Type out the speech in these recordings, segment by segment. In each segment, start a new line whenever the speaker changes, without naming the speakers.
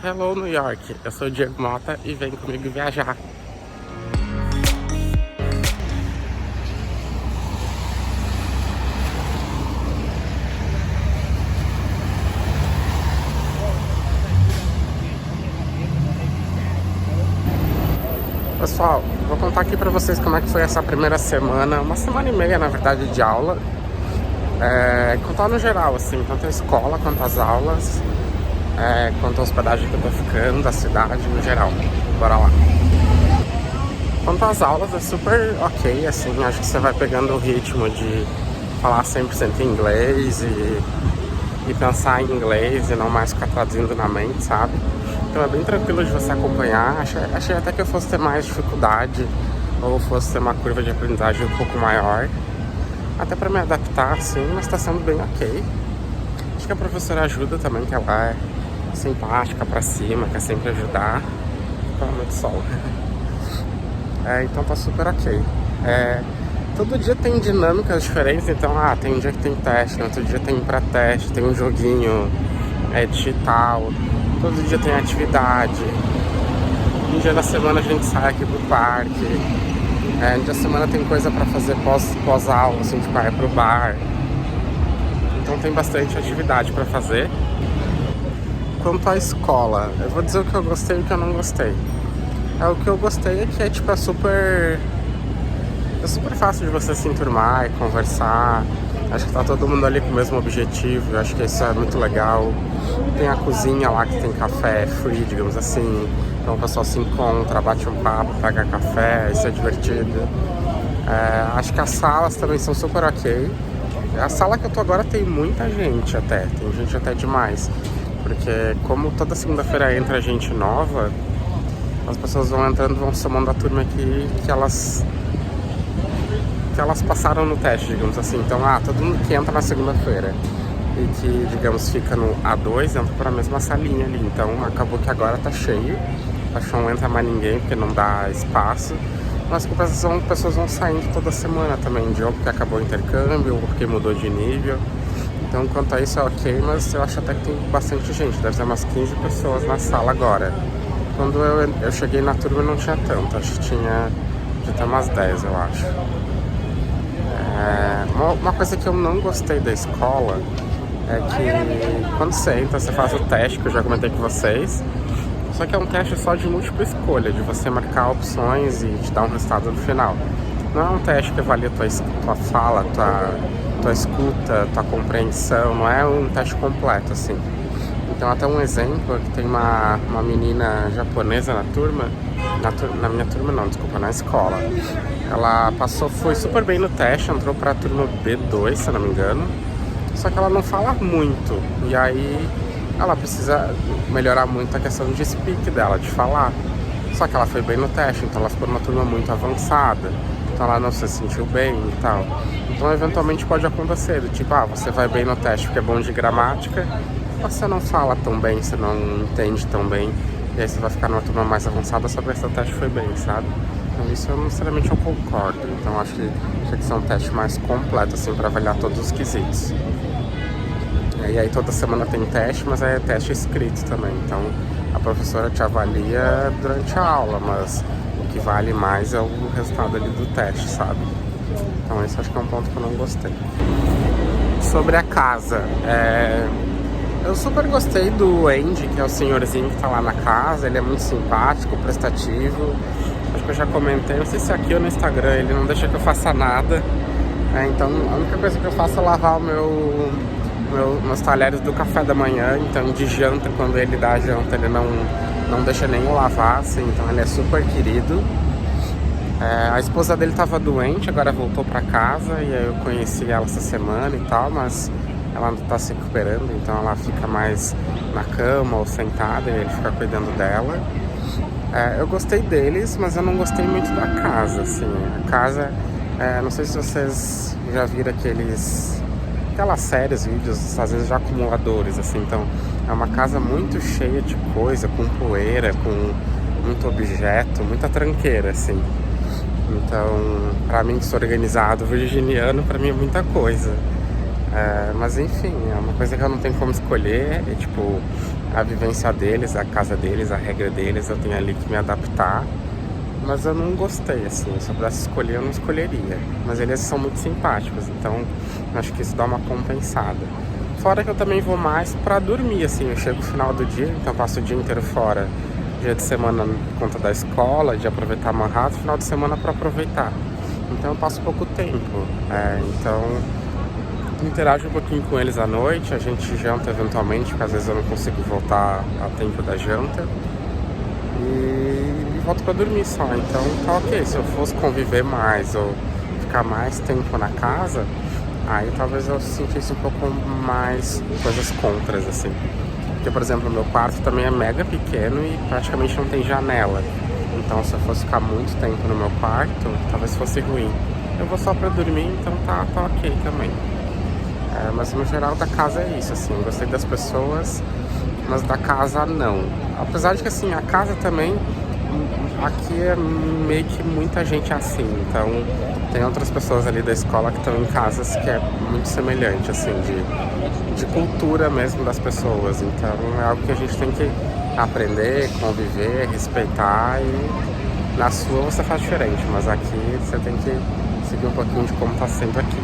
Hello, New York. Eu sou o Diego Mota e vem comigo viajar. Pessoal, vou contar aqui pra vocês como é que foi essa primeira semana, uma semana e meia, na verdade, de aula. Contar no geral, assim, tanto a escola quanto as aulas, quanto a hospedagem que eu tô ficando, a cidade no geral. Bora lá. Quanto às aulas, é super ok, assim, acho que você vai pegando o ritmo de falar 100% em inglês e pensar em inglês e não mais ficar traduzindo na mente, sabe? Então é bem tranquilo de você acompanhar. Achei até que eu fosse ter mais dificuldade ou fosse ter uma curva de aprendizagem um pouco maior. Até pra me adaptar, assim, mas tá sendo bem ok. Acho que a professora ajuda também, que ela é simpática pra cima, quer sempre ajudar. Pelo menos sol. Então tá super ok. Todo dia tem dinâmicas diferentes, então tem um dia que tem teste, no outro dia tem pré-teste, tem um joguinho digital, todo dia tem atividade. Um dia da semana a gente sai aqui pro parque, um dia da semana tem coisa pra fazer pós-aula, assim, tipo, ir pro bar. Então tem bastante atividade pra fazer. Quanto à escola, eu vou dizer o que eu gostei e o que eu não gostei. O que eu gostei é que é super fácil de você se enturmar e conversar. Acho que tá todo mundo ali com o mesmo objetivo. Eu acho que isso é muito legal. Tem a cozinha lá que tem café free, digamos assim. Então o pessoal se encontra, bate um papo, pega café, isso é divertido. Acho que as salas também são super ok. A sala que eu tô agora tem muita gente até. Tem gente até demais. Porque como toda segunda-feira entra gente nova, as pessoas vão entrando, vão somando a turma que elas passaram no teste, digamos assim. Então, todo mundo que entra na segunda-feira e que, digamos, fica no A2, entra para a mesma salinha ali. Então, acabou que agora tá cheio. Acho que não entra mais ninguém, porque não dá espaço. Mas compensação, pessoas vão saindo toda semana também, de ou porque acabou o intercâmbio, ou porque mudou de nível. Então, quanto a isso é ok, mas eu acho até que tem bastante gente. Deve ser umas 15 pessoas na sala agora. Quando eu cheguei na turma não tinha tanto, acho que tinha até umas 10, eu acho. Uma coisa que eu não gostei da escola é que quando você entra, você faz o teste, que eu já comentei com vocês, só que é um teste só de múltipla escolha, de você marcar opções e te dar um resultado no final. Não é um teste que avalia tua fala, tua escuta, tua compreensão, não é um teste completo, assim. Então, até um exemplo, que tem uma menina japonesa na turma, na minha turma não, desculpa, na escola. Ela foi super bem no teste, entrou pra turma B2, se eu não me engano, só que ela não fala muito, e aí ela precisa melhorar muito a questão de speak dela, de falar. Só que ela foi bem no teste, então ela ficou numa turma muito avançada, então ela não se sentiu bem e tal. Então, eventualmente pode acontecer, do tipo, você vai bem no teste porque é bom de gramática, você não fala tão bem, você não entende tão bem, e aí você vai ficar numa turma mais avançada só porque seu teste foi bem, sabe? Então isso eu não necessariamente eu concordo. Então acho que tinha que ser um teste mais completo, assim, para avaliar todos os quesitos. E aí toda semana tem teste, mas é teste escrito também. Então a professora te avalia durante a aula, mas o que vale mais é o resultado ali do teste, sabe? Então esse acho que é um ponto que eu não gostei. Sobre a casa, eu super gostei do Andy, que é o senhorzinho que tá lá na casa. Ele é muito simpático, prestativo. Acho que eu já comentei, não sei se aqui ou no Instagram, ele não deixa que eu faça nada. Então a única coisa que eu faço é lavar meus talheres do café da manhã. Então de janta, quando ele dá a janta, ele não deixa nem eu lavar, assim. Então ele é super querido. A esposa dele tava doente, agora voltou pra casa, e aí eu conheci ela essa semana e tal, mas ela não tá se recuperando, então ela fica mais na cama ou sentada e ele fica cuidando dela. Eu gostei deles, mas eu não gostei muito da casa, assim. A casa, não sei se vocês já viram aquelas séries, vídeos, às vezes já acumuladores, assim. Então, é uma casa muito cheia de coisa, com poeira, com muito objeto, muita tranqueira, assim. Então, pra mim que sou organizado, virginiano, pra mim é muita coisa. Mas enfim, é uma coisa que eu não tenho como escolher. a vivência deles, a casa deles, a regra deles, eu tenho ali que me adaptar. Mas eu não gostei, assim, se eu pudesse escolher, eu não escolheria. Mas eles são muito simpáticos, então acho que isso dá uma compensada. Fora que eu também vou mais pra dormir, assim, eu chego no final do dia, então eu passo o dia inteiro fora. Dia de semana por conta da escola, de aproveitar Manhattan, final de semana pra aproveitar. Então eu passo pouco tempo, então interajo um pouquinho com eles à noite, a gente janta eventualmente, porque às vezes eu não consigo voltar a tempo da janta. E volto pra dormir só, então tá ok. Se eu fosse conviver mais ou ficar mais tempo na casa, aí talvez eu sentisse um pouco mais coisas contras, assim. Porque, por exemplo, o meu quarto também é mega pequeno e praticamente não tem janela. Então se eu fosse ficar muito tempo no meu quarto, talvez fosse ruim. Eu vou só pra dormir, então tá ok também. Mas no geral da casa é isso, assim, eu gostei das pessoas, mas da casa não. Apesar de que assim, a casa também, aqui é meio que muita gente assim, então tem outras pessoas ali da escola que estão em casas que é muito semelhante, assim, de cultura mesmo das pessoas. Então é algo que a gente tem que aprender, conviver, respeitar, e na sua você faz diferente, mas aqui você tem que seguir um pouquinho de como tá sendo aqui.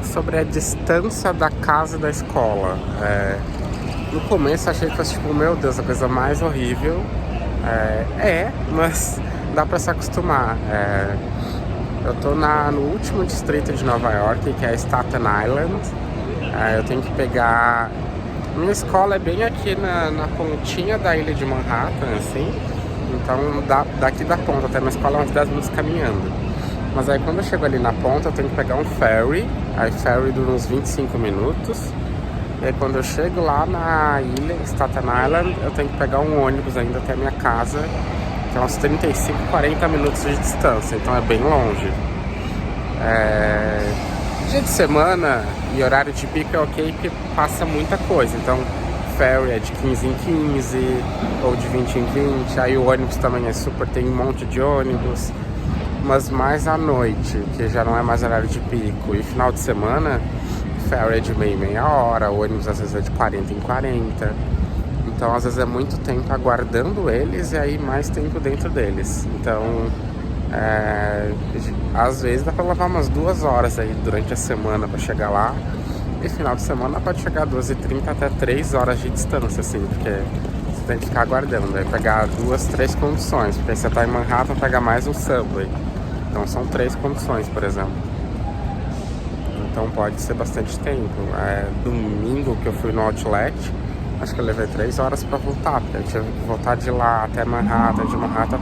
Sobre a distância da casa e da escola. No começo achei que fosse tipo, meu Deus, a coisa mais horrível. Mas dá pra se acostumar. Eu tô no último distrito de Nova York, que é Staten Island. Eu tenho que pegar... Minha escola é bem aqui na pontinha da ilha de Manhattan, assim. Então daqui da ponta até minha escola é uns 10 minutos caminhando. Mas aí quando eu chego ali na ponta eu tenho que pegar um ferry. Aí ferry dura uns 25 minutos. E aí quando eu chego lá na ilha, Staten Island, eu tenho que pegar um ônibus ainda até a minha casa, que é uns 35, 40 minutos de distância, então é bem longe. Dia de semana e horário de pico é ok porque passa muita coisa, então ferry é de 15 em 15 ou de 20 em 20, aí o ônibus também é super, tem um monte de ônibus. Mas mais à noite, que já não é mais horário de pico, e final de semana, ferry é de meia hora, o ônibus às vezes é de 40 em 40. Então às vezes é muito tempo aguardando eles e aí mais tempo dentro deles. Então às vezes dá pra levar umas 2 horas aí durante a semana pra chegar lá. E final de semana pode chegar 2h30 até 3 horas de distância, assim, porque você tem que ficar aguardando. Vai pegar 2, 3 condições, porque aí você tá em Manhattan, pega mais um subway. Então são 3 condições, por exemplo. Então pode ser bastante tempo. Domingo que eu fui no Outlet, acho que eu levei 3 horas pra voltar, porque eu tive que voltar de lá até Manhattan, de Manhattan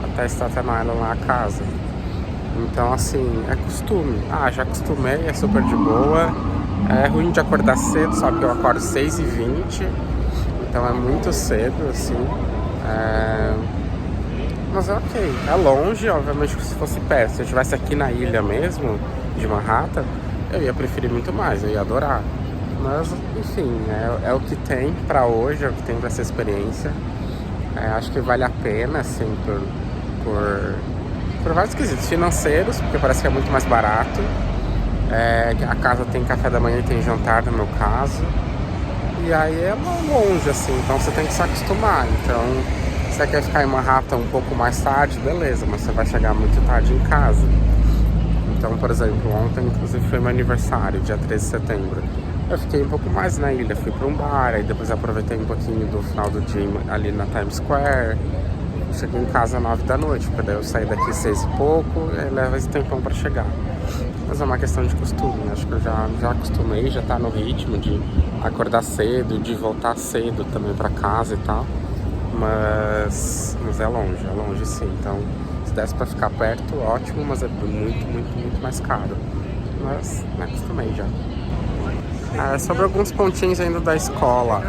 até Staten Island, lá a casa. Então assim, é costume. Já acostumei, é super de boa. É ruim de acordar cedo, sabe que eu acordo 6h20, então é muito cedo, assim. Mas é ok, é longe, obviamente que se fosse perto, se eu estivesse aqui na ilha mesmo, de Manhattan, eu ia preferir muito mais, eu ia adorar. Mas, enfim, é o que tem pra hoje, é o que tem pra essa experiência. Acho que vale a pena, assim, por vários quesitos financeiros, porque parece que é muito mais barato. A casa tem café da manhã e tem jantar, no meu caso. E aí é longe, assim, então você tem que se acostumar. Então, se você quer ficar em Manhattan um pouco mais tarde, beleza, mas você vai chegar muito tarde em casa. Então, por exemplo, ontem, inclusive, foi meu aniversário, dia 13 de setembro. Eu fiquei um pouco mais na ilha, fui pra um bar, aí depois aproveitei um pouquinho do final do dia ali na Times Square. Cheguei em casa às 9 da noite, porque daí eu saí daqui 6 e pouco, e aí leva esse tempão pra chegar. Mas é uma questão de costume, né? Acho que eu já acostumei, já tá no ritmo de acordar cedo, de voltar cedo também pra casa e tal. Mas é longe sim. Então, se desse pra ficar perto, ótimo, mas é muito, muito, muito mais caro. Mas me acostumei já. Sobre alguns pontinhos ainda da escola,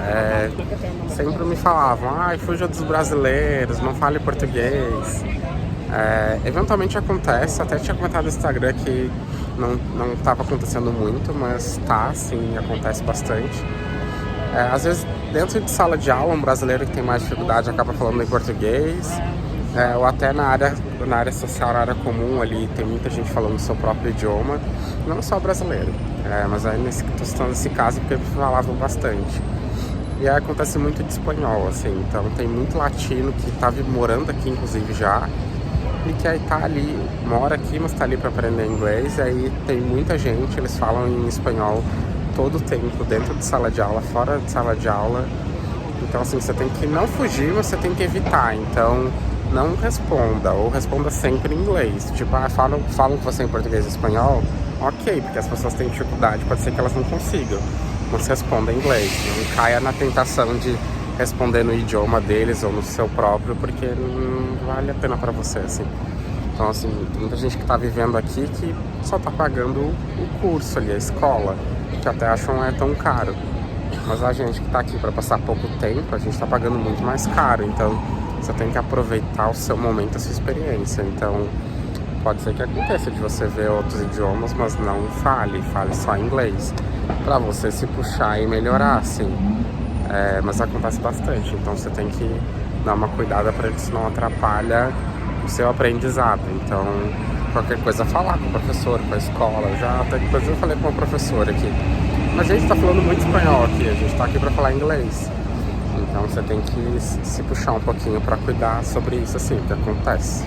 sempre me falavam, fuja dos brasileiros, não fale português. Eventualmente acontece, até tinha comentado no Instagram que não estava acontecendo muito, mas tá, sim, acontece bastante. Às vezes, dentro de sala de aula, um brasileiro que tem mais dificuldade acaba falando em português, ou até na área social, na área comum ali, tem muita gente falando o seu próprio idioma, não só brasileiro, mas aí tô citando esse caso porque eles falavam bastante. E aí acontece muito de espanhol, assim, então tem muito latino que tá morando aqui, inclusive, já, e que aí tá ali, mora aqui, mas tá ali para aprender inglês, e aí tem muita gente, eles falam em espanhol todo o tempo, dentro de sala de aula, fora de sala de aula. Então assim, você tem que não fugir, mas você tem que evitar. Então não responda, ou responda sempre em inglês. Tipo, falam que você é em português e espanhol, ok, porque as pessoas têm dificuldade, pode ser que elas não consigam. Mas responda em inglês, não caia na tentação de responder no idioma deles ou no seu próprio, porque não vale a pena pra você, assim. Então, assim, tem muita gente que tá vivendo aqui que só tá pagando o curso ali, a escola, que até acham não é tão caro. Mas a gente que tá aqui pra passar pouco tempo, a gente tá pagando muito mais caro. Então, você tem que aproveitar o seu momento, a sua experiência. Então, pode ser que aconteça de você ver outros idiomas, mas não fale só inglês, pra você se puxar e melhorar, assim. Mas acontece bastante, então você tem que dar uma cuidada para isso não atrapalha o seu aprendizado. Então, qualquer coisa, falar com o professor, com a escola. Já até depois eu falei com uma professora aqui. Mas a gente tá falando muito espanhol aqui, a gente tá aqui para falar inglês. Então você tem que se puxar um pouquinho para cuidar sobre isso, assim, o que acontece.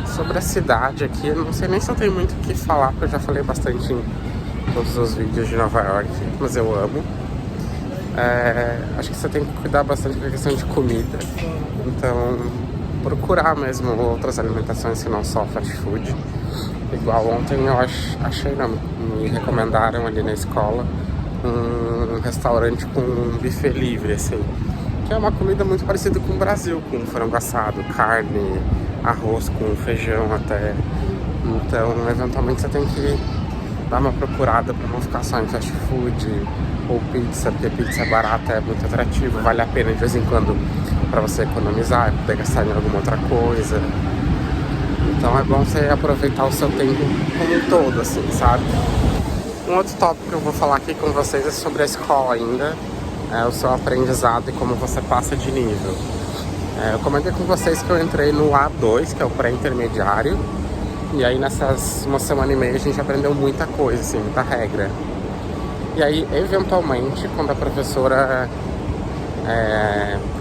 Sobre a cidade aqui, eu não sei nem se eu tenho muito o que falar, porque eu já falei bastante em todos os vídeos de Nova York, mas eu amo. Acho que você tem que cuidar bastante da questão de comida. Então, procurar mesmo outras alimentações que não só fast food. Igual ontem eu achei, não, me recomendaram ali na escola um restaurante com um buffet livre, assim. Que é uma comida muito parecida com o Brasil, com frango assado, carne, arroz com feijão até. Então, eventualmente você tem que dar uma procurada para não ficar só em fast food ou pizza, porque pizza barata é muito atrativo, vale a pena de vez em quando para você economizar, poder gastar em alguma outra coisa. Então é bom você aproveitar o seu tempo como um todo, assim, sabe? Um outro tópico que eu vou falar aqui com vocês é sobre a escola ainda, o seu aprendizado e como você passa de nível. Eu comentei com vocês que eu entrei no A2, que é o pré-intermediário, e aí nessas uma semana e meia a gente aprendeu muita coisa, assim, muita regra. E aí, eventualmente, quando a professora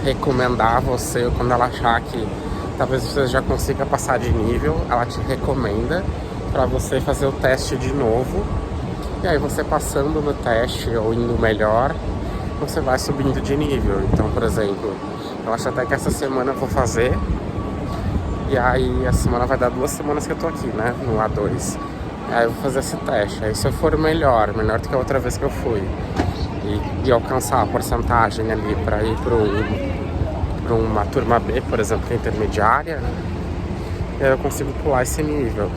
recomendar você, ou quando ela achar que talvez você já consiga passar de nível, ela te recomenda para você fazer o teste de novo. E aí você passando no teste ou indo melhor, você vai subindo de nível. Então, por exemplo, eu acho até que essa semana eu vou fazer. E aí a semana vai dar 2 semanas que eu tô aqui, né, no A2. Aí eu vou fazer esse teste. Aí se eu for melhor do que a outra vez que eu fui, e alcançar a porcentagem ali para ir para uma turma B, por exemplo, que é intermediária, eu consigo pular esse nível.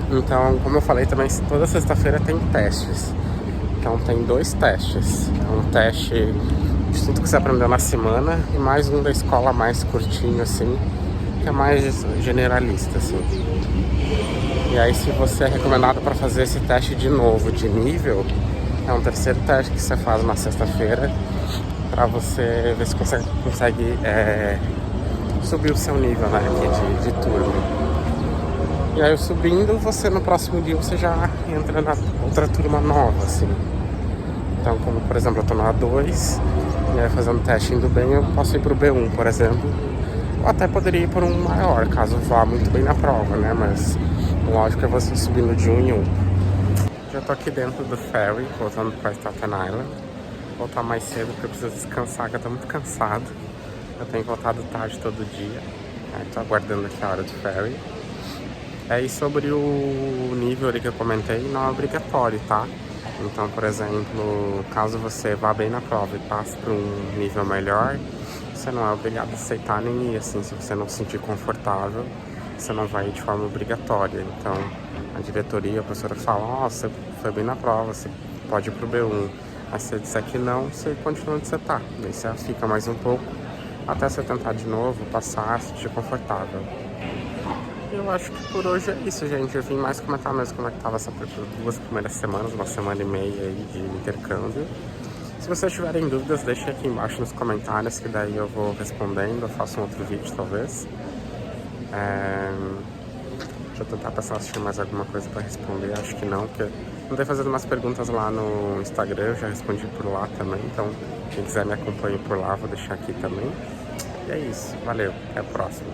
Então, como eu falei também, toda sexta-feira tem testes. Então tem 2 testes. Um teste de tudo que você aprendeu na semana e mais um da escola mais curtinho, assim, que é mais generalista, assim. E aí, se você é recomendado para fazer esse teste de novo, de nível, é um terceiro teste que você faz na sexta-feira para você ver se consegue subir o seu nível, né, aqui de turma. E aí, subindo, você no próximo dia você já entra na outra turma nova, assim. Então, como por exemplo, eu tô no A2, e aí fazendo teste indo bem, eu posso ir pro B1, por exemplo. Ou até poderia ir por um maior, caso vá muito bem na prova, né? Mas lógico é você subindo de 1 em 1. Já tô aqui dentro do ferry, voltando pra Staten Island. Vou voltar mais cedo porque eu preciso descansar, que eu tô muito cansado. Eu tenho voltado tarde todo dia. Aí tô aguardando aqui a hora do ferry. E sobre o nível ali que eu comentei, não é obrigatório, tá? Então, por exemplo, caso você vá bem na prova e passe para um nível melhor, você não é obrigado a aceitar nem ir, assim, se você não se sentir confortável, você não vai ir de forma obrigatória. Então, a diretoria, a professora fala, você foi bem na prova, você pode ir pro B1. Aí se você disser que não, você continua onde você tá. Daí você fica mais um pouco, até você tentar de novo, passar, se sentir confortável. Eu acho que por hoje é isso, gente. Eu vim mais comentar mesmo como é que tava essas 2 primeiras semanas, 1 semana e meia aí de intercâmbio. Se vocês tiverem dúvidas, deixem aqui embaixo nos comentários, que daí eu vou respondendo, eu faço um outro vídeo talvez. Deixa eu tentar pensar se tinha mais alguma coisa pra responder, acho que não, porque andei fazendo umas perguntas lá no Instagram, eu já respondi por lá também, então quem quiser me acompanhar por lá, vou deixar aqui também. E é isso, valeu, até a próxima.